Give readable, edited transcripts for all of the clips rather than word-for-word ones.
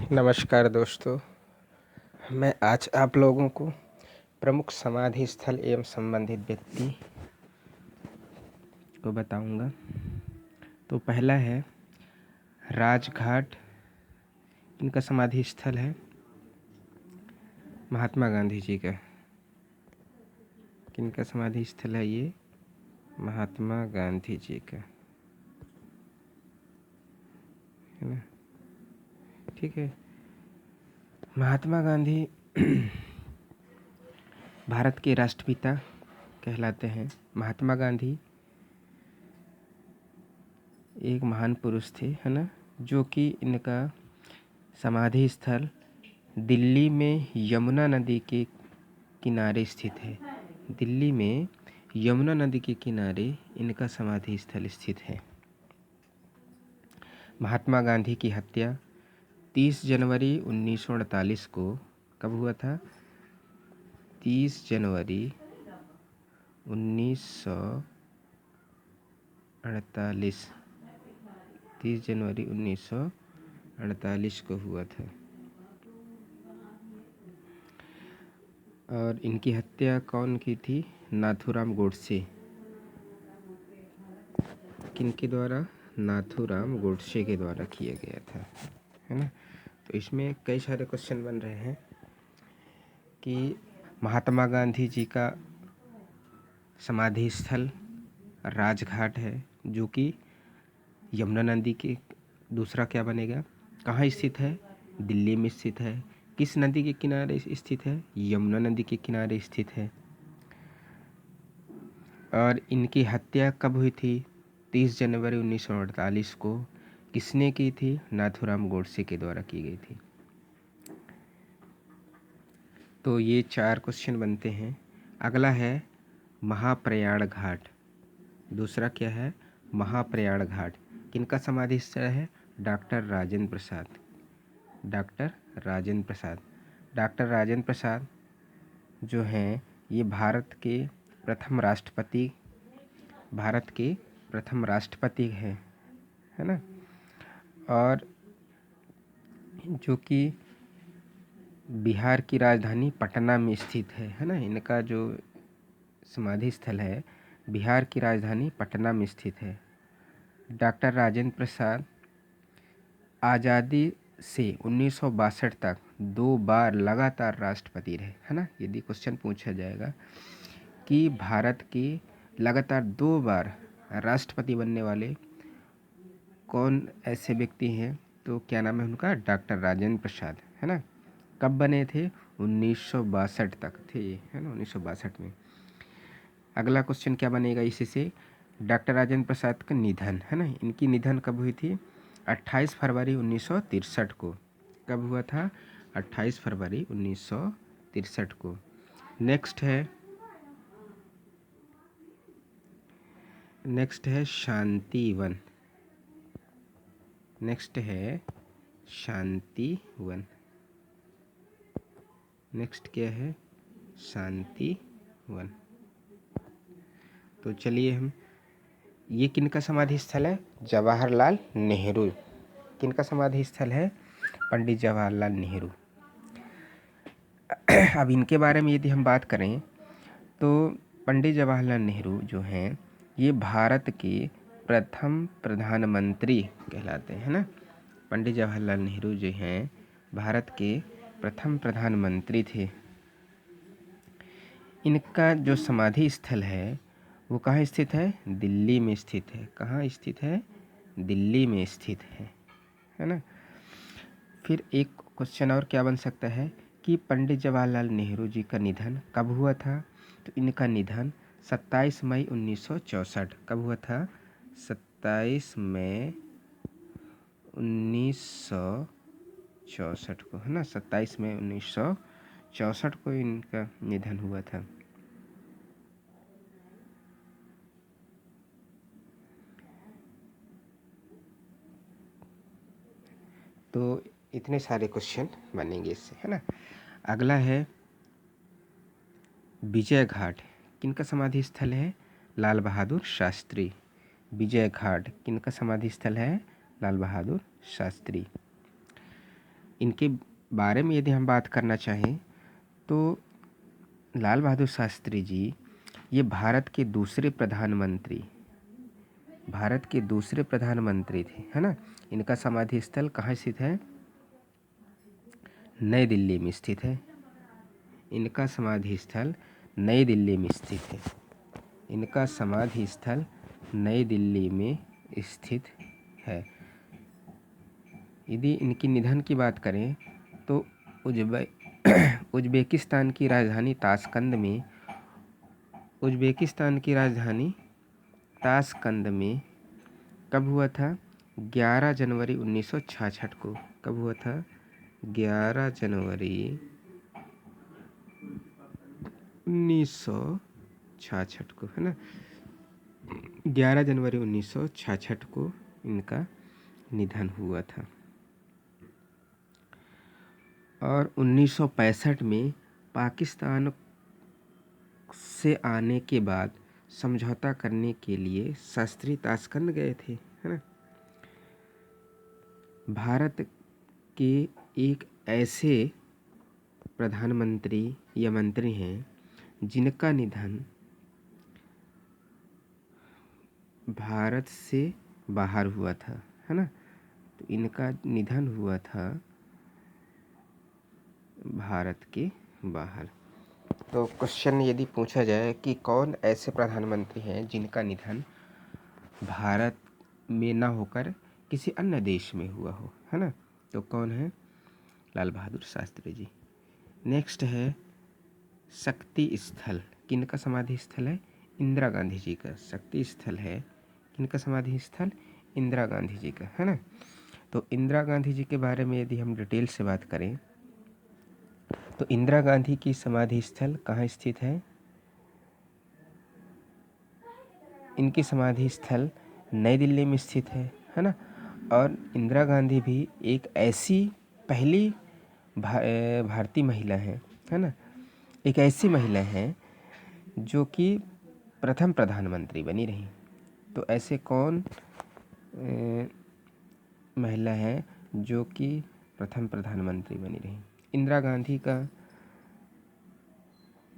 नमस्कार दोस्तों, मैं आज आप लोगों को प्रमुख समाधि स्थल एवं संबंधित व्यक्ति को बताऊंगा। तो पहला है राजघाट। इनका समाधि स्थल है महात्मा गांधी जी का। किनका समाधि स्थल है ये? महात्मा गांधी जी का, है ना। ठीक है। महात्मा गांधी भारत के राष्ट्रपिता कहलाते हैं। महात्मा गांधी एक महान पुरुष थे, है ना, जो कि इनका समाधि स्थल दिल्ली में यमुना नदी के किनारे स्थित है। दिल्ली में यमुना नदी के किनारे इनका समाधि स्थल स्थित है। महात्मा गांधी की हत्या 30 जनवरी 1948 को कब हुआ था? 30 जनवरी 1948 30 जनवरी 1948 को हुआ था। और इनकी हत्या कौन की थी? नाथूराम गोडसे। किनके द्वारा? नाथूराम गोडसे के द्वारा किया गया था, है ना। तो इसमें कई सारे क्वेश्चन बन रहे हैं कि महात्मा गांधी जी का समाधि स्थल राजघाट है, जो कि यमुना नदी के दूसरा क्या बनेगा? कहाँ स्थित है? दिल्ली में स्थित है। किस नदी के किनारे स्थित है? यमुना नदी के किनारे स्थित है। और इनकी हत्या कब हुई थी? 30 जनवरी 1948 को। किसने की थी? नाथूराम गोडसे के द्वारा की गई थी। तो ये 4 क्वेश्चन बनते हैं। अगला है महाप्रयाण घाट। दूसरा क्या है? महाप्रयाण घाट। किनका समाधि स्थल है? Doctor Rajendra Prasad. Doctor Rajendra Prasad. Doctor Rajendra Prasad जो हैं, ये भारत के प्रथम राष्ट्रपति हैं, है ना। और जो कि बिहार की राजधानी पटना में स्थित है ना। इनका जो समाधि स्थल है बिहार की राजधानी पटना में स्थित है। डॉक्टर राजेंद्र प्रसाद आज़ादी से 1962 तक 2 बार लगातार राष्ट्रपति रहे, है ना। यदि क्वेश्चन पूछा जाएगा कि भारत के लगातार 2 बार राष्ट्रपति बनने वाले कौन ऐसे व्यक्ति हैं, तो क्या नाम है उनका? डॉक्टर राजेंद्र प्रसाद, है ना। कब बने थे? 1962 तक थे, है ना, 1962 में। अगला क्वेश्चन क्या बनेगा इसी से? डॉक्टर राजेंद्र प्रसाद का निधन, है ना। इनकी निधन कब हुई थी? 28 फरवरी 1963 को। कब हुआ था? 28 फरवरी 1963 को। नेक्स्ट है शांतिवन। नेक्स्ट क्या है? शांतिवन। तो चलिए हम, ये किनका समाधि स्थल है? जवाहरलाल नेहरू। किनका समाधि स्थल है? पंडित जवाहरलाल नेहरू। अब इनके बारे में यदि हम बात करें तो पंडित जवाहरलाल नेहरू जो हैं, ये भारत के प्रथम प्रधानमंत्री कहलाते हैं ना। पंडित जवाहरलाल नेहरू जो हैं भारत के प्रथम प्रधानमंत्री थे। इनका जो समाधि स्थल है वो कहाँ स्थित है? दिल्ली में स्थित है। कहाँ स्थित है? दिल्ली में स्थित है ना। फिर एक क्वेश्चन और क्या बन सकता है कि पंडित जवाहरलाल नेहरू जी का निधन कब हुआ था? तो इनका निधन 27 मई 1964। कब हुआ था? 27 मई 1964 को, है ना। 27 मई 1964 को इनका निधन हुआ था। तो इतने सारे क्वेश्चन बनेंगे इससे, है ना। अगला है विजय घाट। किनका समाधि स्थल है? लाल बहादुर शास्त्री। विजय घाट किनका समाधि स्थल है? लाल बहादुर शास्त्री। इनके बारे में यदि हम बात करना चाहें तो लाल बहादुर शास्त्री जी ये भारत के दूसरे प्रधानमंत्री थे, है ना। इनका समाधि स्थल कहाँ स्थित है? नई दिल्ली में स्थित है। इनका समाधि स्थल नई दिल्ली में स्थित है। इनका समाधि स्थल नई दिल्ली में स्थित है। यदि इनकी निधन की बात करें तो उज्बेकिस्तान की राजधानी ताशकंद में कब हुआ था? 11 जनवरी 1966 को। कब हुआ था? 11 जनवरी 1966 को, है ना। 11 जनवरी 1966 को इनका निधन हुआ था। और 1965 में पाकिस्तान से आने के बाद समझौता करने के लिए शास्त्री ताशकंद गए थे, है ना। भारत के एक ऐसे प्रधानमंत्री या मंत्री हैं जिनका निधन भारत से बाहर हुआ था, है ना। तो इनका निधन हुआ था भारत के बाहर। तो क्वेश्चन यदि पूछा जाए कि कौन ऐसे प्रधानमंत्री हैं जिनका निधन भारत में ना होकर किसी अन्य देश में हुआ हो, है ना, तो कौन है? लाल बहादुर शास्त्री जी। नेक्स्ट है शक्ति स्थल। किनका समाधि स्थल है? इंदिरा गांधी जी का शक्ति स्थल है। किनका समाधि स्थल? इंदिरा गांधी जी का, है ना। तो इंदिरा गांधी जी के बारे में यदि हम डिटेल से बात करें तो इंदिरा गांधी की समाधि स्थल कहाँ स्थित है? इनकी समाधि स्थल नई दिल्ली में स्थित है ना। और इंदिरा गांधी भी एक ऐसी पहली भारतीय महिला है ना। एक ऐसी महिला हैं जो कि प्रथम प्रधानमंत्री बनी रही। तो ऐसे कौन महिला है जो कि प्रथम प्रधानमंत्री बनी रही? इंदिरा गांधी का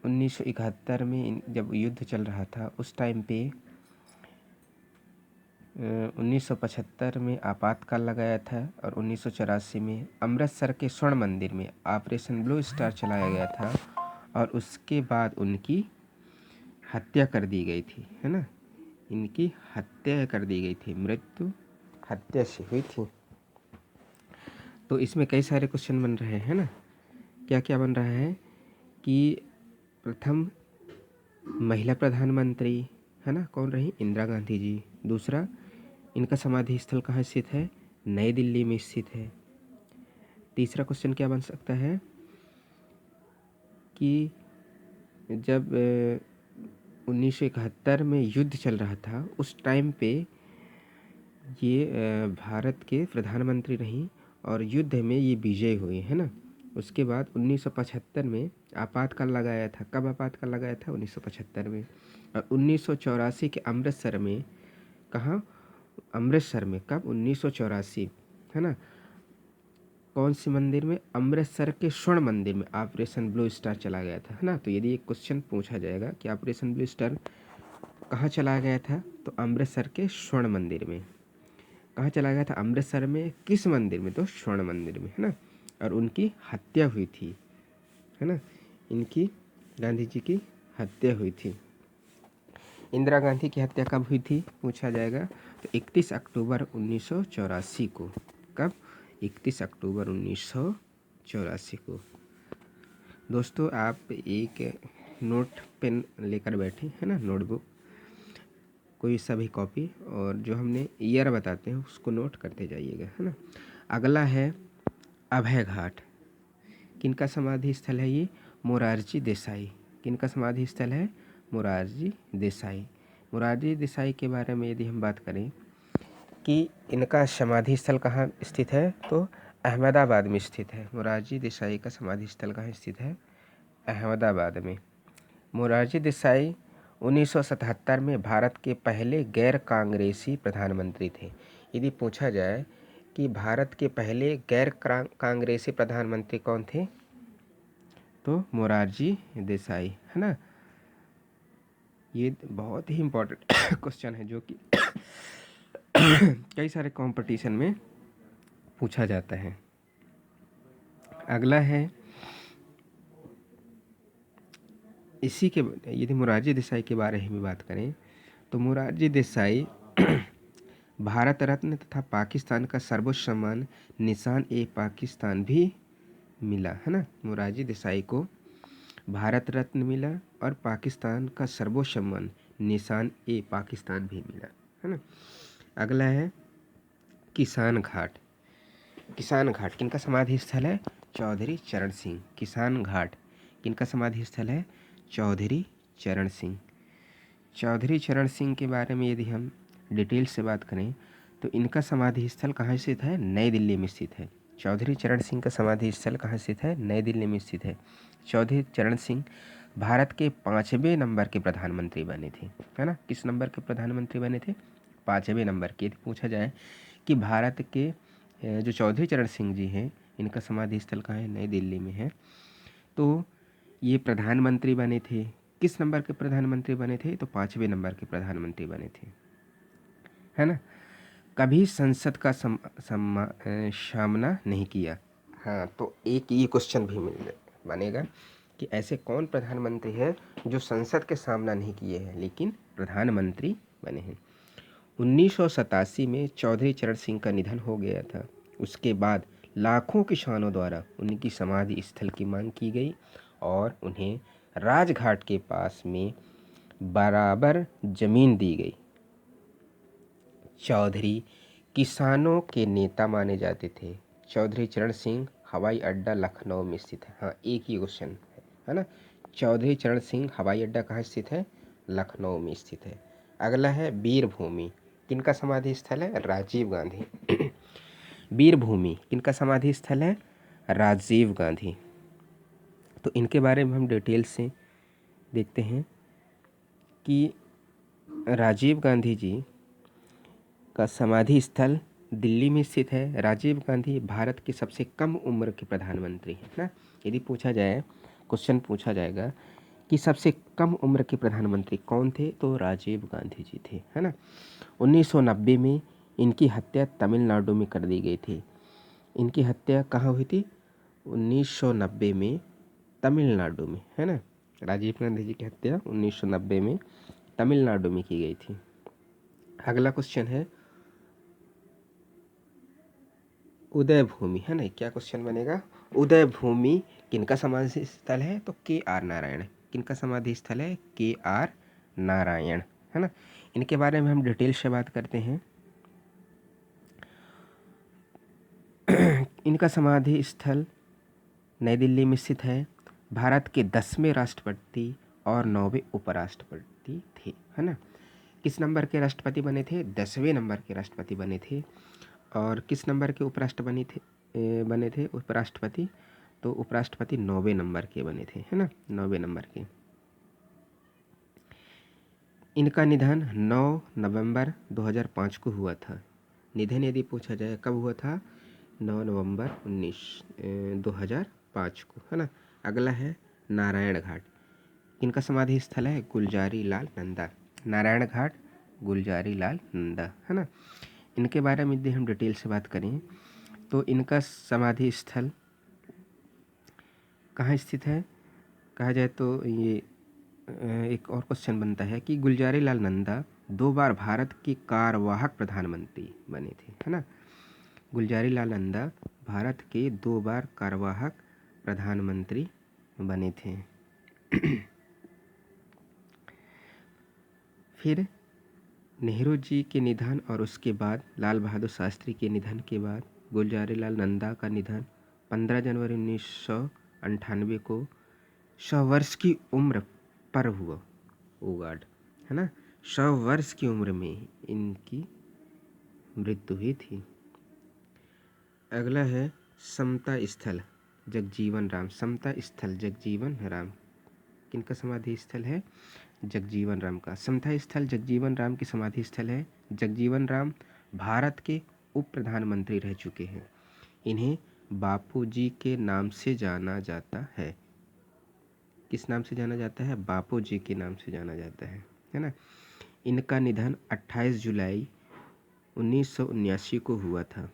1971 में जब युद्ध चल रहा था उस टाइम पे 1975 में आपातकाल लगाया था और 1984 में अमृतसर के स्वर्ण मंदिर में ऑपरेशन ब्लू स्टार चलाया गया था और उसके बाद उनकी हत्या कर दी गई थी, है ना। इनकी हत्या कर दी गई थी, मृत्यु हत्या से हुई थी। तो इसमें कई सारे क्वेश्चन बन रहे हैं ना। क्या क्या बन रहा है कि प्रथम महिला प्रधानमंत्री, है ना, कौन रही? इंदिरा गांधी जी। दूसरा, इनका समाधि स्थल कहाँ स्थित है? नई दिल्ली में स्थित है। तीसरा क्वेश्चन क्या बन सकता है कि जब 1971 में युद्ध चल रहा था उस टाइम पे ये भारत के प्रधानमंत्री रहीं और युद्ध में ये विजय हुई, है ना। उसके बाद 1975 में आपातकाल लगाया था। कब आपातकाल लगाया था? 1975 में। और 1984 के अमृतसर में, कहाँ? अमृतसर में। कब? 1984, है ना। कौन सी मंदिर में? अमृतसर के स्वर्ण मंदिर में ऑपरेशन ब्लू स्टार चला गया था, है ना। तो यदि एक क्वेश्चन पूछा जाएगा कि ऑपरेशन ब्लू स्टार कहाँ चला गया था, तो अमृतसर के स्वर्ण मंदिर में। कहाँ चला गया था? अमृतसर में। किस मंदिर में? तो स्वर्ण मंदिर में, है ना। और उनकी हत्या हुई थी, है ना। इनकी गांधी जी की हत्या हुई थी। इंदिरा गांधी की हत्या कब हुई थी पूछा जाएगा, तो 31 अक्टूबर 1984 को। कब? 31 अक्टूबर 1984 को। दोस्तों, आप एक नोट पेन लेकर बैठे, है ना, नोटबुक, कोई सा भी कॉपी, और जो हमने ईयर बताते हैं उसको नोट करते जाइएगा, है ना। अगला है अभय घाट। किनका समाधि स्थल है ये? मोरारजी देसाई। किनका समाधि स्थल है? मोरारजी देसाई। मोरारजी देसाई के बारे में यदि हम बात करें कि इनका समाधि स्थल कहाँ स्थित है, तो अहमदाबाद में स्थित है। मोरारजी देसाई का समाधि स्थल कहाँ स्थित है? अहमदाबाद में। मोरारजी देसाई 1977 में भारत के पहले गैर कांग्रेसी प्रधानमंत्री थे। यदि पूछा जाए कि भारत के पहले गैर कांग्रेसी प्रधानमंत्री कौन थे? तो मोरारजी देसाई, है ना। ये बहुत ही इम्पोर्टेंट क्वेश्चन है जो कि कई सारे कंपटीशन में पूछा जाता है। अगला है इसी के, यदि मोरारजी देसाई के बारे में बात करें तो मोरारजी देसाई भारत रत्न तथा पाकिस्तान का सर्वोच्च सम्मान निशान ए पाकिस्तान भी मिला, है ना। मोरारजी देसाई को भारत रत्न मिला और पाकिस्तान का सर्वोच्च सम्मान निशान ए पाकिस्तान भी मिला, है ना। अगला है किसान घाट। किसान घाट किनका समाधि स्थल है? चौधरी चरण सिंह। किसान घाट किनका समाधि स्थल है? चौधरी चरण सिंह। चौधरी चरण सिंह के बारे में यदि हम डिटेल से बात करें तो इनका समाधि स्थल कहाँ स्थित है? नई दिल्ली में स्थित है। चौधरी चरण सिंह का समाधि स्थल कहाँ स्थित है? नई दिल्ली में स्थित है। चौधरी चरण सिंह भारत के 5वें नंबर के प्रधानमंत्री बने थे, है ना। किस नंबर के प्रधानमंत्री बने थे? 5वें नंबर के। यदि पूछा जाए कि भारत के जो चौधरी चरण सिंह जी हैं इनका समाधि स्थल कहाँ है? नई दिल्ली में है। तो ये प्रधानमंत्री बने थे, किस नंबर के प्रधानमंत्री बने थे? तो 5वें नंबर के प्रधानमंत्री बने थे, है ना। कभी संसद का सामना नहीं किया। हाँ, तो एक ये क्वेश्चन भी बनेगा कि ऐसे कौन प्रधानमंत्री है जो संसद के सामना नहीं किए हैं लेकिन प्रधानमंत्री बने हैं। 1987 में चौधरी चरण सिंह का निधन हो गया था। उसके बाद लाखों किसानों द्वारा उनकी समाधि स्थल की मांग की गई और उन्हें राजघाट के पास में बराबर जमीन दी गई। चौधरी किसानों के नेता माने जाते थे। चौधरी चरण सिंह हवाई अड्डा लखनऊ में स्थित है। हाँ, एक ही क्वेश्चन है ना। चौधरी चरण सिंह हवाई अड्डा कहाँ स्थित है? लखनऊ में स्थित है। अगला है वीरभूमि। किनका समाधि स्थल है? राजीव गांधी। वीरभूमि किनका समाधि स्थल है? राजीव गांधी। तो इनके बारे में हम डिटेल से देखते हैं कि राजीव गांधी जी का समाधि स्थल दिल्ली में स्थित है। राजीव गांधी भारत के सबसे कम उम्र के प्रधानमंत्री हैं ना। यदि पूछा जाए, क्वेश्चन पूछा जाएगा कि सबसे कम उम्र के प्रधानमंत्री कौन थे, तो राजीव गांधी जी थे, है ना। 1990 में इनकी हत्या तमिलनाडु में कर दी गई थी। इनकी हत्या कहाँ हुई थी? 1990 में तमिलनाडु में, है ना। राजीव गांधी जी की हत्या 1990 में तमिलनाडु में की गई थी। अगला क्वेश्चन है उदय भूमि, है ना। क्या क्वेश्चन बनेगा? उदय भूमि किनका समाधि स्थल है? तो KR नारायण। किनका समाधि स्थल है? KR नारायण, है ना। इनके बारे में हम डिटेल से बात करते हैं। इनका समाधि स्थल नई दिल्ली में स्थित है। भारत के 10वें राष्ट्रपति और 9वें उपराष्ट्रपति थे, है ना। किस नंबर के राष्ट्रपति बने थे? 10वें नंबर के राष्ट्रपति बने थे। और किस नंबर के बने थे उपराष्ट्रपति? तो उपराष्ट्रपति 9वें नंबर के बने थे, है ना, 9वें नंबर के। इनका निधन 9 नवंबर 2005 को हुआ था। निधन यदि पूछा जाए कब हुआ था? 9 नवंबर 2005 को, है ना। अगला है नारायण घाट। किनका समाधि स्थल है? गुलजारी लाल नंदा। नारायण घाट गुलजारी लाल नंदा, है ना। इनके बारे में यदि हम डिटेल से बात करें तो इनका समाधि स्थल कहाँ स्थित है? कहा जाए तो ये एक और क्वेश्चन बनता है कि गुलजारी लाल नंदा 2 बार भारत के कार्यवाहक प्रधानमंत्री बने थे, है ना। गुलजारी लाल नंदा भारत के 2 बार कार्यवाहक प्रधानमंत्री बने थे। फिर नेहरू जी के निधन और उसके बाद लाल बहादुर शास्त्री के निधन के बाद गुलजारी लाल नंदा का निधन 15 जनवरी 1998 को 100 वर्ष की उम्र पर हुआ। ओ गॉड, है ना। 100 वर्ष की उम्र में इनकी मृत्यु हुई थी। अगला है समता स्थल जगजीवन राम। समता स्थल जगजीवन राम किनका समाधि स्थल है? जगजीवन राम का। समता स्थल जगजीवन राम की समाधि स्थल है। जगजीवन राम भारत के उप प्रधानमंत्री रह चुके हैं। इन्हें बापूजी के नाम से जाना जाता है। किस नाम से जाना जाता है? बापूजी के नाम से जाना जाता है ना। इनका निधन 28 जुलाई 1979 को हुआ था।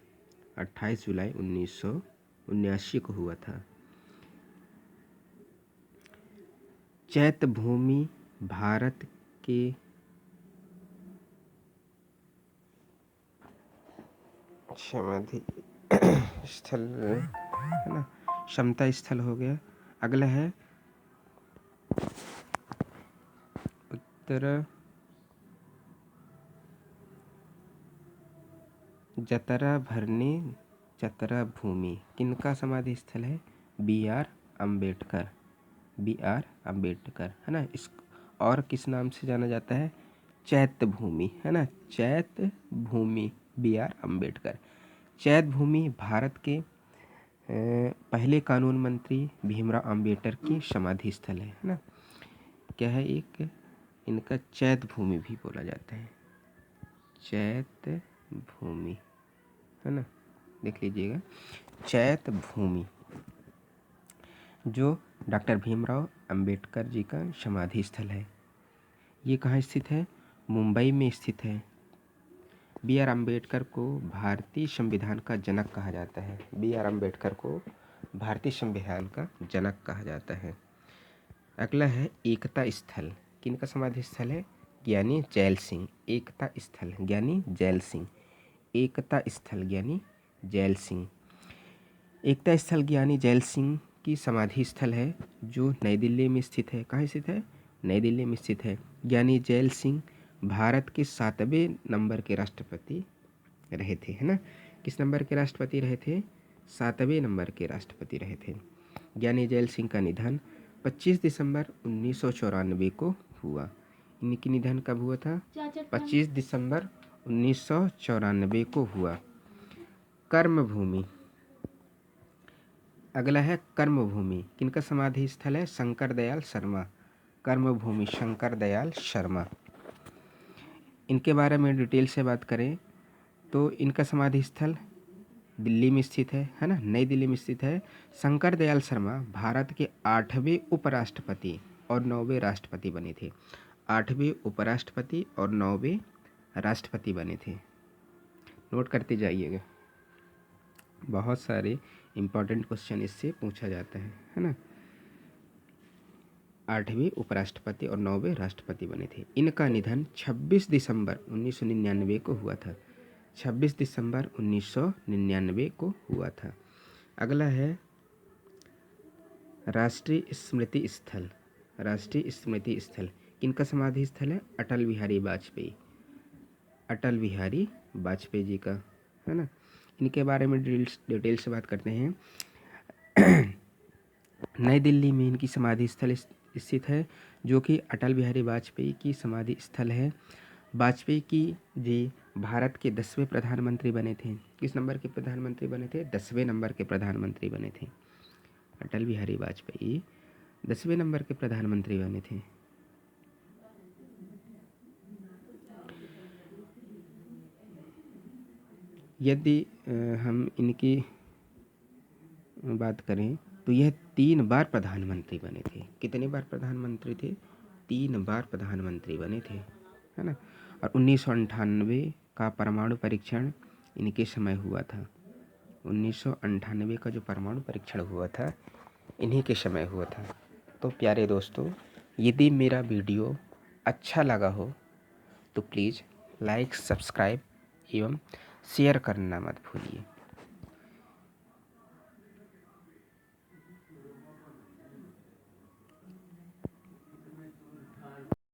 28 जुलाई 1979 को हुआ था। चैत्य भूमि भारत के समाधि स्थल है ना, क्षमता स्थल हो गया। अगला है उत्तर जतरा भरनी जतरा भूमि किनका समाधि स्थल है? B R Ambedkar. B R Ambedkar है ना। इस और किस नाम से जाना जाता है? चैत्य भूमि है ना। चैत्य भूमि बी आर अम्बेडकर। चैत्य भूमि भारत के पहले कानून मंत्री भीमराव अम्बेडकर की समाधि स्थल है ना। क्या है? एक इनका चैत्य भूमि भी बोला जाता है। चैत्य भूमि है ना, देख लीजिएगा। चैत्य भूमि जो डॉक्टर भीमराव अंबेडकर जी का समाधि स्थल है। ये कहाँ स्थित है? मुंबई में स्थित है। बी आर अम्बेडकर को भारतीय संविधान का जनक कहा जाता है। बी आर अम्बेडकर को भारतीय संविधान का जनक कहा जाता है। अगला है एकता स्थल। किनका समाधि स्थल है? ज्ञानी जैल सिंह। एकता स्थल ज्ञानी जैल सिंह। एकता स्थल ज्ञानी जैल सिंह। एकता स्थल ज्ञानी जैल सिंह की समाधि स्थल है जो नई दिल्ली में स्थित है। कहाँ स्थित है? नई दिल्ली में स्थित है। ज्ञानी जैल सिंह भारत के 7वें नंबर के राष्ट्रपति रहे थे है ना। किस नंबर के राष्ट्रपति रहे थे? 7वें नंबर के राष्ट्रपति रहे थे। ज्ञानी जैल सिंह का निधन 25 दिसंबर 1994 को हुआ। इनकी निधन कब हुआ था? 25 दिसंबर 1994 को हुआ। कर्मभूमि। अगला है कर्मभूमि। किनका समाधि स्थल है? शंकर दयाल शर्मा। कर्मभूमि शंकर दयाल शर्मा। इनके बारे में डिटेल से बात करें तो इनका समाधि स्थल दिल्ली में स्थित है ना, नई दिल्ली में स्थित है। शंकर दयाल शर्मा भारत के 8वें उपराष्ट्रपति और 9वें राष्ट्रपति बने थे। 8वें उपराष्ट्रपति और 9वें राष्ट्रपति बने थे। नोट करते जाइएगा, बहुत सारे इम्पोर्टेंट क्वेश्चन इससे पूछा जाता है ना। 8वें उपराष्ट्रपति और 9वें राष्ट्रपति बने थे। इनका निधन 26 दिसंबर 1999 को हुआ था। 26 दिसंबर 1999 को हुआ था। अगला है राष्ट्रीय स्मृति स्थल। राष्ट्रीय स्मृति स्थल किनका समाधि स्थल है? अटल बिहारी वाजपेयी। अटल बिहारी वाजपेयी जी का है ना। इनके बारे में डिटेल से बात करते हैं। नई दिल्ली में इनकी समाधि स्थल स्थित है जो कि अटल बिहारी वाजपेयी की समाधि स्थल है। वाजपेयी की जी भारत के 10वें प्रधानमंत्री बने थे। किस नंबर के प्रधानमंत्री बने थे? 10वें नंबर के प्रधानमंत्री बने थे। अटल बिहारी वाजपेयी 10वें नंबर के प्रधानमंत्री बने थे। यदि हम इनकी बात करें तो यह 3 बार प्रधानमंत्री बने थे। कितने बार प्रधानमंत्री थे? 3 बार प्रधानमंत्री बने थे है ना। और 1998 का परमाणु परीक्षण इनके समय हुआ था। 1998 का जो परमाणु परीक्षण हुआ था इन्हीं के समय हुआ था। तो प्यारे दोस्तों, यदि मेरा वीडियो अच्छा लगा हो तो प्लीज़ लाइक, सब्सक्राइब एवं शेयर करना मत भूलिए।